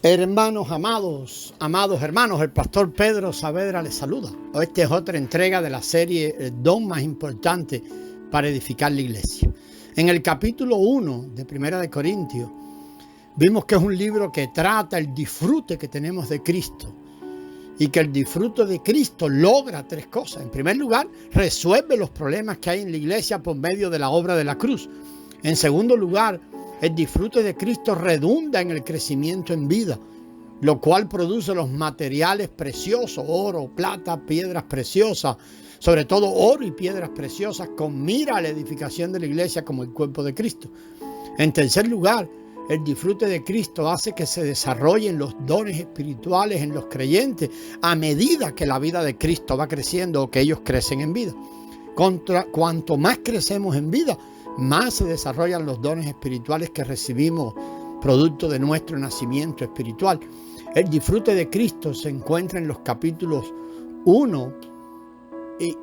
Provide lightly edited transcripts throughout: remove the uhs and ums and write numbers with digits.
Hermanos amados, amados hermanos, el pastor Pedro Saavedra les saluda. Esta es otra entrega de la serie El don más importante para edificar la iglesia. En el capítulo 1 de Primera de Corintios, vimos que es un libro que trata el disfrute que tenemos de Cristo y que el disfrute de Cristo logra tres cosas. En primer lugar, resuelve los problemas que hay en la iglesia por medio de la obra de la cruz. En segundo lugar, el disfrute de Cristo redunda en el crecimiento en vida, lo cual produce los materiales preciosos, oro, plata, piedras preciosas, sobre todo oro y piedras preciosas, con mira a la edificación de la iglesia como el cuerpo de Cristo. En tercer lugar, el disfrute de Cristo hace que se desarrollen los dones espirituales en los creyentes a medida que la vida de Cristo va creciendo o que ellos crecen en vida. Cuanto más crecemos en vida, más se desarrollan los dones espirituales que recibimos producto de nuestro nacimiento espiritual. El disfrute de Cristo se encuentra en los capítulos 1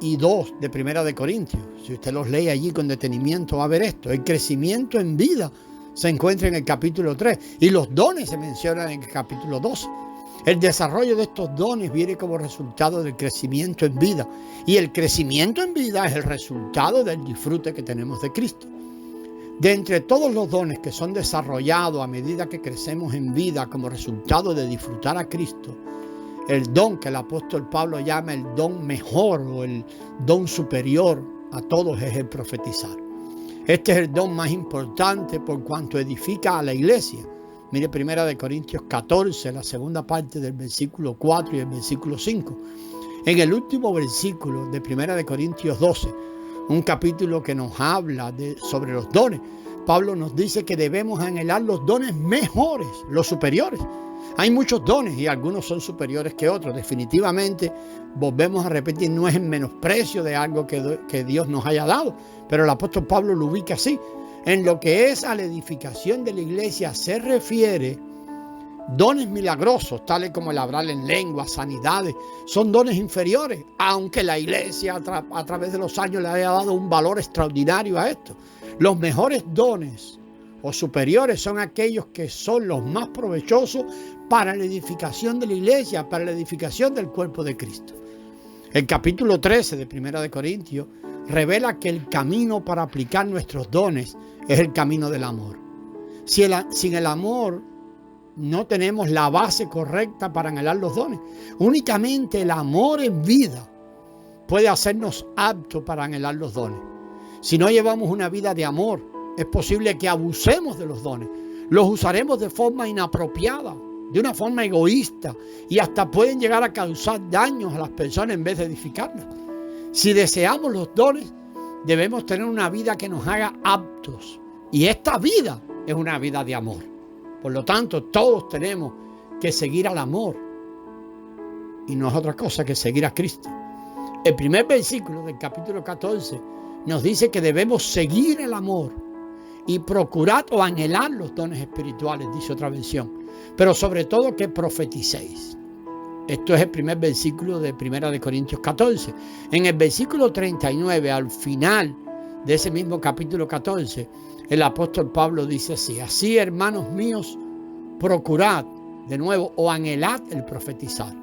y 2 de Primera de Corintios. Si usted los lee allí con detenimiento va a ver esto. El crecimiento en vida se encuentra en el capítulo 3 y los dones se mencionan en el capítulo 12. El desarrollo de estos dones viene como resultado del crecimiento en vida. Y el crecimiento en vida es el resultado del disfrute que tenemos de Cristo. De entre todos los dones que son desarrollados a medida que crecemos en vida como resultado de disfrutar a Cristo, el don que el apóstol Pablo llama el don mejor o el don superior a todos es el profetizar. Este es el don más importante por cuanto edifica a la iglesia. Mire Primera de Corintios 14, la segunda parte del versículo 4 y el versículo 5. En el último versículo de Primera de Corintios 12, un capítulo que nos habla sobre los dones, Pablo nos dice que debemos anhelar los dones mejores, los superiores. Hay muchos dones y algunos son superiores que otros. Definitivamente, volvemos a repetir, no es en menosprecio de algo que Dios nos haya dado, pero el apóstol Pablo lo ubica así. En lo que es a la edificación de la iglesia se refiere, dones milagrosos, tales como el hablar en lenguas, sanidades, son dones inferiores, aunque la iglesia a través de los años le haya dado un valor extraordinario a esto. Los mejores dones o superiores son aquellos que son los más provechosos para la edificación de la iglesia, para la edificación del cuerpo de Cristo. El capítulo 13 de Primera de Corintios revela que el camino para aplicar nuestros dones es el camino del amor. Sin el amor no tenemos la base correcta para anhelar los dones. Únicamente el amor en vida puede hacernos aptos para anhelar los dones. Si no llevamos una vida de amor, es posible que abusemos de los dones. Los usaremos de forma inapropiada, de una forma egoísta, y hasta pueden llegar a causar daños a las personas en vez de edificarlas. Si deseamos los dones, debemos tener una vida que nos haga aptos. Y esta vida es una vida de amor. Por lo tanto, todos tenemos que seguir al amor. Y no es otra cosa que seguir a Cristo. El primer versículo del capítulo 14 nos dice que debemos seguir el amor y procurar o anhelar los dones espirituales, dice otra versión. Pero sobre todo que profeticéis. Esto es el primer versículo de Primera de Corintios 14. En el versículo 39, al final de ese mismo capítulo 14, el apóstol Pablo dice así: así, hermanos míos, procurad, de nuevo, o anhelad el profetizar.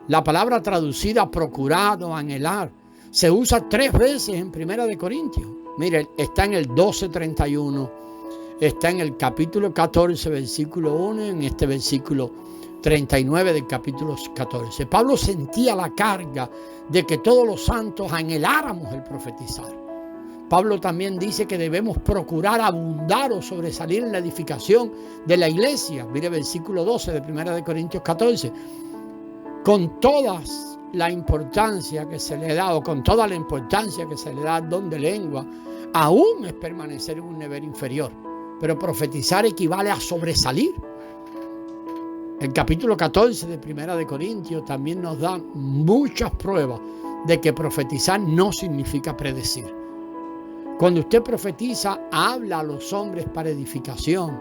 La palabra traducida procurad o anhelar se usa 3 veces en Primera de Corintios. Mire, está en el 12:31, está en el capítulo 14, versículo 1, en este versículo 39 del capítulo 14. Pablo sentía la carga de que todos los santos anheláramos el profetizar. Pablo también dice que debemos procurar abundar o sobresalir en la edificación de la iglesia. Mire versículo 12 de Primera de Corintios 14. Con toda la importancia que se le da al don de lengua, aún es permanecer en un nivel inferior. Pero profetizar equivale a sobresalir. El capítulo 14 de Primera de Corintios también nos da muchas pruebas de que profetizar no significa predecir. Cuando usted profetiza, habla a los hombres para edificación,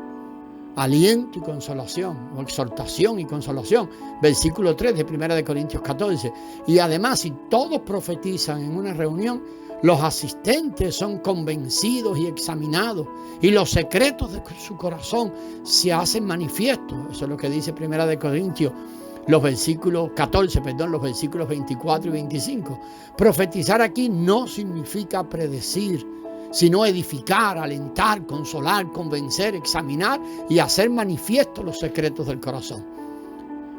aliento y consolación, o exhortación y consolación. Versículo 3 de Primera de Corintios 14. Y además, si todos profetizan en una reunión, Los asistentes son convencidos y examinados, y los secretos de su corazón se hacen manifiestos. Eso es lo que dice 1 Corintios, los versículos 24 y 25. Profetizar aquí no significa predecir, sino edificar, alentar, consolar, convencer, examinar y hacer manifiestos los secretos del corazón.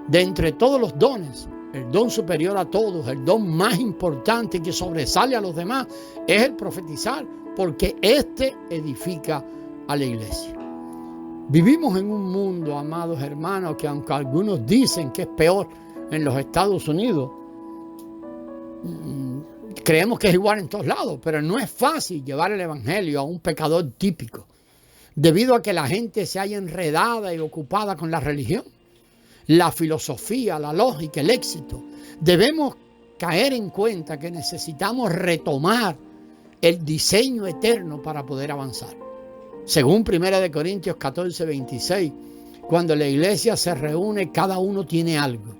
De entre todos los dones, el don superior a todos, el don más importante que sobresale a los demás, es el profetizar, porque éste edifica a la iglesia. Vivimos en un mundo, amados hermanos, que aunque algunos dicen que es peor en los Estados Unidos, creemos que es igual en todos lados, pero no es fácil llevar el evangelio a un pecador típico, debido a que la gente se haya enredada y ocupada con la religión, la filosofía, la lógica, el éxito. Debemos caer en cuenta que necesitamos retomar el diseño eterno para poder avanzar. Según 1 Corintios 14, 26, cuando la iglesia se reúne, cada uno tiene algo.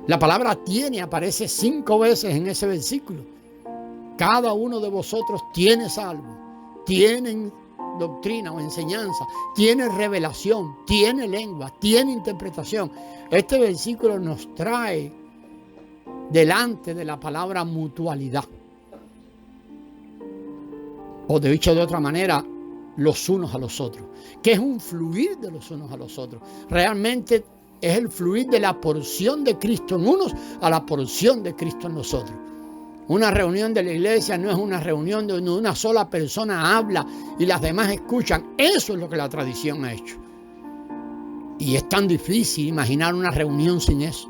La palabra tiene aparece 5 veces en ese versículo. Cada uno de vosotros tiene algo. Tienen doctrina o enseñanza, tiene revelación, tiene lengua, tiene interpretación. Este versículo nos trae delante de la palabra mutualidad. O de dicho de otra manera, los unos a los otros, que es un fluir de los unos a los otros. Realmente es el fluir de la porción de Cristo en unos a la porción de Cristo en nosotros. Una reunión de la iglesia no es una reunión donde una sola persona habla y las demás escuchan. Eso es lo que la tradición ha hecho. Y es tan difícil imaginar una reunión sin eso.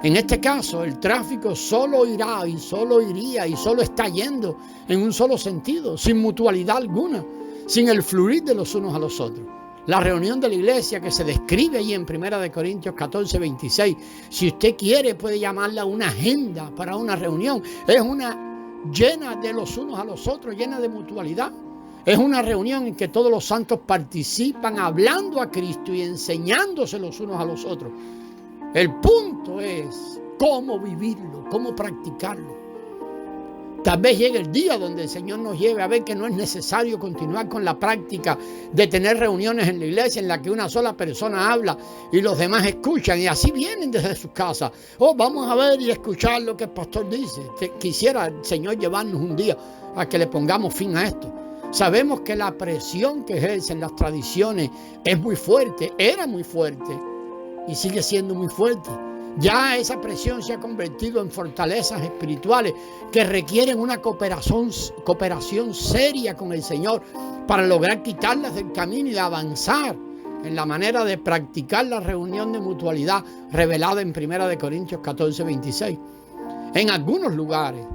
En este caso, el tráfico solo irá y solo iría y solo está yendo en un solo sentido, sin mutualidad alguna, sin el fluir de los unos a los otros. La reunión de la iglesia que se describe ahí en 1 Corintios 14, 26, si usted quiere puede llamarla una agenda para una reunión. Es una llena de los unos a los otros, llena de mutualidad. Es una reunión en que todos los santos participan hablando a Cristo y enseñándose los unos a los otros. El punto es cómo vivirlo, cómo practicarlo. Tal vez llegue el día donde el Señor nos lleve a ver que no es necesario continuar con la práctica de tener reuniones en la iglesia en la que una sola persona habla y los demás escuchan y así vienen desde sus casas. Oh, vamos a ver y escuchar lo que el pastor dice. Quisiera el Señor llevarnos un día a que le pongamos fin a esto. Sabemos que la presión que ejercen las tradiciones es muy fuerte, era muy fuerte y sigue siendo muy fuerte. Ya esa presión se ha convertido en fortalezas espirituales que requieren una cooperación seria con el Señor para lograr quitarlas del camino y avanzar en la manera de practicar la reunión de mutualidad revelada en 1 Corintios 14, 26. En algunos lugares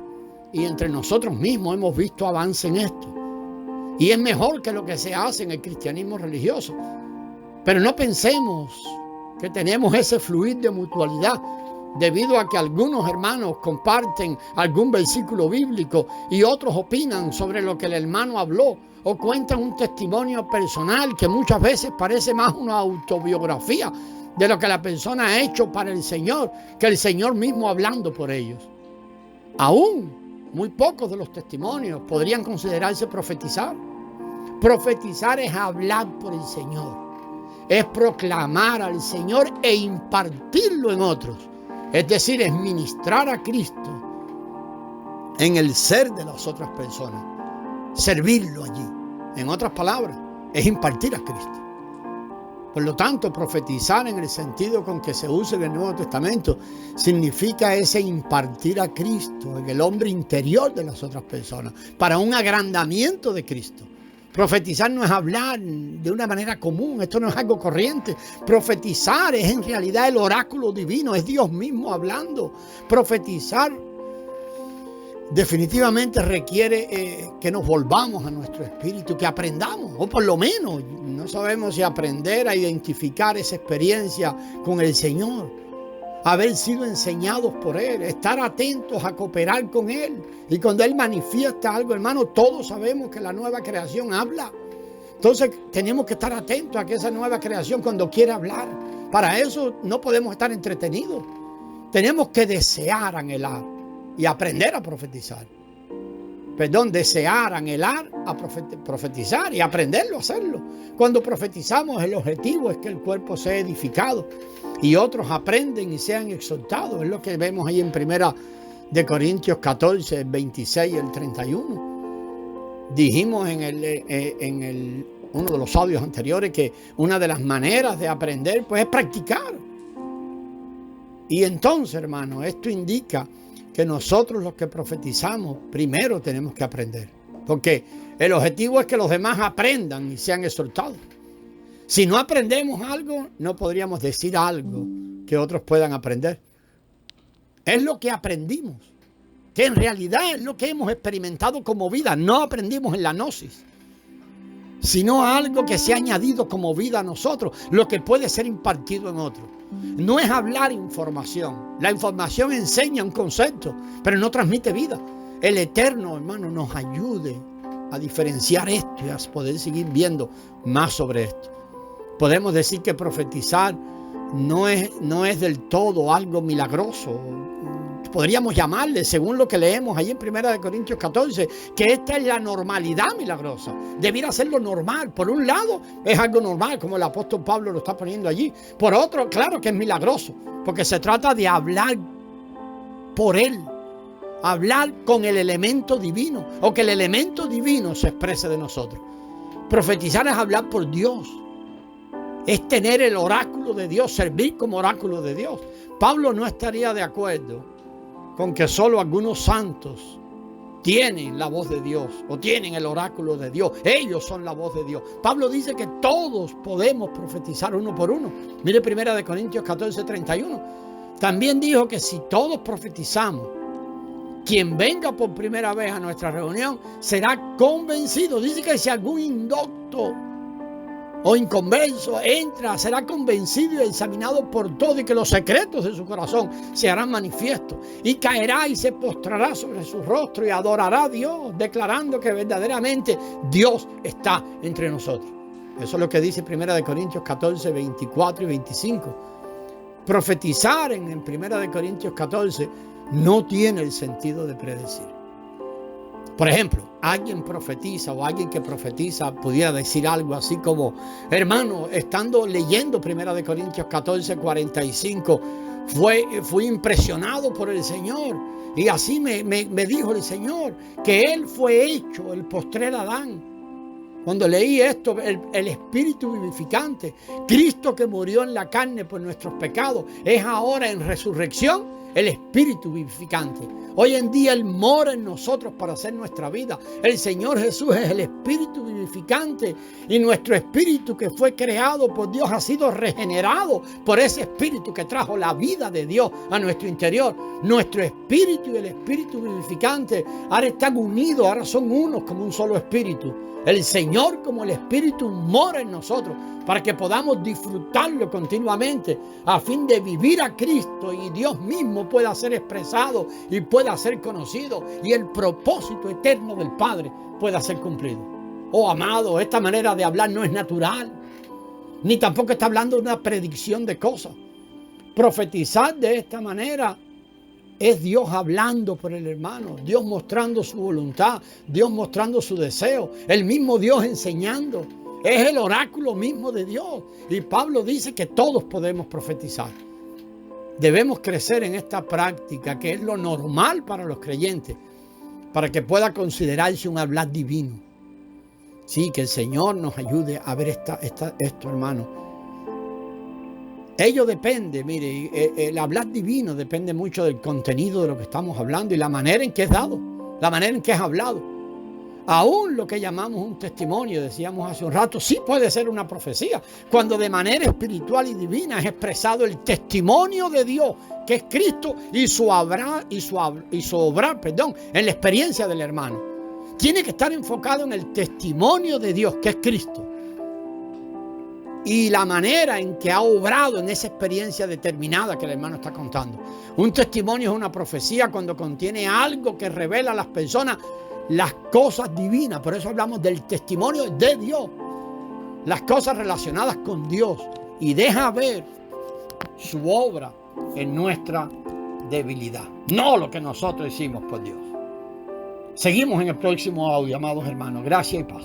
y entre nosotros mismos hemos visto avance en esto. Y es mejor que lo que se hace en el cristianismo religioso. Pero no pensemos que tenemos ese fluir de mutualidad debido a que algunos hermanos comparten algún versículo bíblico y otros opinan sobre lo que el hermano habló o cuentan un testimonio personal que muchas veces parece más una autobiografía de lo que la persona ha hecho para el Señor que el Señor mismo hablando por ellos. Aún muy pocos de los testimonios podrían considerarse profetizar. Profetizar es hablar por el Señor. Es proclamar al Señor e impartirlo en otros. Es decir, es ministrar a Cristo en el ser de las otras personas. Servirlo allí. En otras palabras, es impartir a Cristo. Por lo tanto, profetizar en el sentido con que se usa en el Nuevo Testamento significa ese impartir a Cristo en el hombre interior de las otras personas para un agrandamiento de Cristo. Profetizar no es hablar de una manera común, esto no es algo corriente. Profetizar es en realidad el oráculo divino, es Dios mismo hablando. Profetizar definitivamente requiere que nos volvamos a nuestro espíritu, que aprendamos, o por lo menos, no sabemos si aprender a identificar esa experiencia con el Señor. Haber sido enseñados por Él, estar atentos a cooperar con Él. Y cuando Él manifiesta algo, hermano, todos sabemos que la nueva creación habla. Entonces tenemos que estar atentos a que esa nueva creación cuando quiere hablar. Para eso no podemos estar entretenidos. Tenemos que desear, anhelar y aprender a profetizar. desear, anhelar a profetizar y aprenderlo a hacerlo. Cuando profetizamos, el objetivo es que el cuerpo sea edificado y otros aprenden y sean exhortados. Es lo que vemos ahí en 1 de Corintios 14, el 26 y el 31. Dijimos en uno de los audios anteriores que una de las maneras de aprender pues es practicar. Y entonces, hermano, esto indica que nosotros los que profetizamos primero tenemos que aprender, porque el objetivo es que los demás aprendan y sean exhortados. Si no aprendemos algo, no podríamos decir algo que otros puedan aprender. Es lo que aprendimos, que en realidad es lo que hemos experimentado como vida. No aprendimos en la gnosis, sino algo que se ha añadido como vida a nosotros, lo que puede ser impartido en otros. No es hablar información. La información enseña un concepto, pero no transmite vida. El Eterno, hermano, nos ayude a diferenciar esto y a poder seguir viendo más sobre esto. Podemos decir que profetizar no es del todo algo milagroso. Podríamos llamarle, según lo que leemos ahí en 1 de Corintios 14, que esta es la normalidad milagrosa. Debiera ser lo normal. Por un lado, es algo normal, como el apóstol Pablo lo está poniendo allí. Por otro, claro que es milagroso, porque se trata de hablar por Él. Hablar con el elemento divino, o que el elemento divino se exprese de nosotros. Profetizar es hablar por Dios. Es tener el oráculo de Dios, servir como oráculo de Dios. Pablo no estaría de acuerdo con que solo algunos santos tienen la voz de Dios o tienen el oráculo de Dios. Ellos son la voz de Dios. Pablo dice que todos podemos profetizar uno por uno. Mire 1 de Corintios 14, 31. También dijo que si todos profetizamos, quien venga por primera vez a nuestra reunión será convencido. Dice que si algún indocto o inconverso entra, será convencido y examinado por todo, y que los secretos de su corazón se harán manifiestos, y caerá y se postrará sobre su rostro y adorará a Dios, declarando que verdaderamente Dios está entre nosotros. Eso es lo que dice 1 de Corintios 14, 24 y 25. Profetizar en 1 de Corintios 14 no tiene el sentido de predecir. Por ejemplo, alguien profetiza o alguien que profetiza pudiera decir algo así como: hermano, estando leyendo 1 de Corintios 14, 45, fui impresionado por el Señor, y así me dijo el Señor que Él fue hecho el postrer Adán. Cuando leí esto, el Espíritu vivificante, Cristo que murió en la carne por nuestros pecados, es ahora en resurrección el Espíritu vivificante. Hoy en día Él mora en nosotros para hacer nuestra vida. El Señor Jesús es el Espíritu vivificante, y nuestro espíritu que fue creado por Dios ha sido regenerado por ese Espíritu que trajo la vida de Dios a nuestro interior. Nuestro espíritu y el Espíritu vivificante ahora están unidos, ahora son unos como un solo espíritu. El Señor como el Espíritu mora en nosotros para que podamos disfrutarlo continuamente, a fin de vivir a Cristo y Dios mismo pueda ser expresado y pueda ser conocido, y el propósito eterno del Padre pueda ser cumplido. Oh, amado, esta manera de hablar no es natural, ni tampoco está hablando de una predicción de cosas. Profetizar de esta manera es Dios hablando por el hermano, Dios mostrando su voluntad, Dios mostrando su deseo, el mismo Dios enseñando. Es el oráculo mismo de Dios. Y Pablo dice que todos podemos profetizar. Debemos crecer en esta práctica, que es lo normal para los creyentes, para que pueda considerarse un hablar divino. Sí, que el Señor nos ayude a ver esto, hermano. Ello depende, mire, el hablar divino depende mucho del contenido de lo que estamos hablando y la manera en que es dado, la manera en que es hablado. Aún lo que llamamos un testimonio, decíamos hace un rato, sí puede ser una profecía, cuando de manera espiritual y divina es expresado el testimonio de Dios, que es Cristo, y su obrar, en la experiencia del hermano. Tiene que estar enfocado en el testimonio de Dios, que es Cristo, y la manera en que ha obrado en esa experiencia determinada que el hermano está contando. Un testimonio es una profecía cuando contiene algo que revela a las personas las cosas divinas. Por eso hablamos del testimonio de Dios, las cosas relacionadas con Dios, y deja ver su obra en nuestra debilidad, no lo que nosotros hicimos por Dios. Seguimos en el próximo audio, amados hermanos. Gracias y paz.